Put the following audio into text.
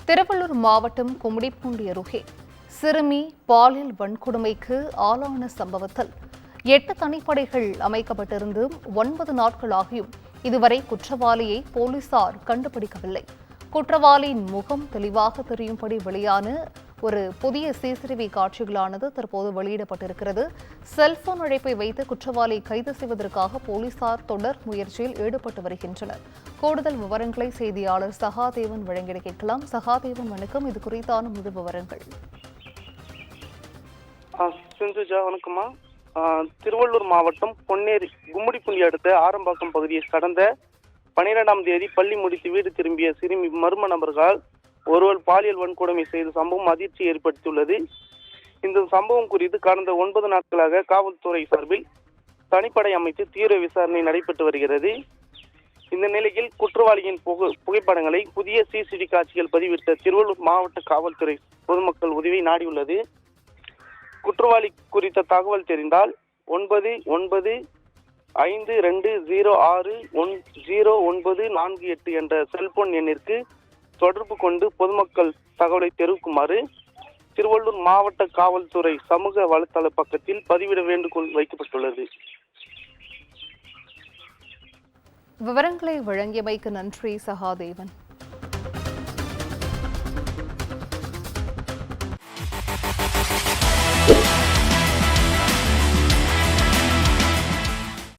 திருவள்ளூர் மாவட்டம் கும்மிடிப்பூண்டி அருகே சிறுமி பாலியல் வன்கொடுமைக்கு ஆளான சம்பவத்தில் 8 தனிப்படைகள் அமைக்கப்பட்டிருந்தும் 9 நாட்களாகியும் இதுவரை குற்றவாளியை போலீசார் கண்டுபிடிக்கவில்லை. குற்றவாளியின் முகம் தெளிவாக தெரியும்படி வெளியான ஒரு புதிய சிசிடிவி காட்சிகளானது தற்போது வெளியிடப்பட்டிருக்கிறது. செல்போன் அழைப்பை வைத்து குற்றவாளியை கைது செய்வதற்காக போலீசார் தொடர் முயற்சியில் ஈடுபட்டு வருகின்றனர். கூடுதல் விவரங்களை செய்தியாளர் சகாதேவன் வழங்கிட கேட்கலாம். சகாதேவன், வணக்கம். இது குறித்தான முழு விவரங்கள். சிந்துஜா, வணக்கம்மா. திருவள்ளூர் மாவட்டம் பொன்னேரி கும்மிடிப்பூண்டி அடுத்த ஆரம்பாக்கம் பகுதியை கடந்த 12ஆம் தேதி பள்ளி முடித்து வீடு திரும்பிய சிறுமி மர்ம நபர்களால் ஒருவர் பாலியல் வன்கொடுமை செய்த சம்பவம் அதிர்ச்சி ஏற்படுத்தியுள்ளது. இந்த சம்பவம் குறித்து கடந்த 9 நாட்களாக காவல்துறை சார்பில் தனிப்படை அமைத்து தீவிர விசாரணை நடைபெற்று வருகிறது. இந்த நிலையில் குற்றவாளியின் புகைப்படங்களை புதிய சிசிடிவி காட்சிகள் பதிவிட்ட திருவள்ளூர் மாவட்ட காவல்துறை பொதுமக்கள் உதவி நாடியுள்ளது. குற்றவாளி குறித்த தகவல் தெரிந்தால் 995206104948 என்ற செல்போன் எண்ணிற்கு தொடர்பு கொண்டு பொதுமக்கள் தகவலை தெரிவிக்குமாறு திருவள்ளூர் மாவட்ட காவல்துறை சமூக வலைதள பக்கத்தில் பதிவிட வேண்டுகோள் வைக்கப்பட்டுள்ளது. விவரங்களை வழங்கியமைக்கு நன்றி சகாதேவன்.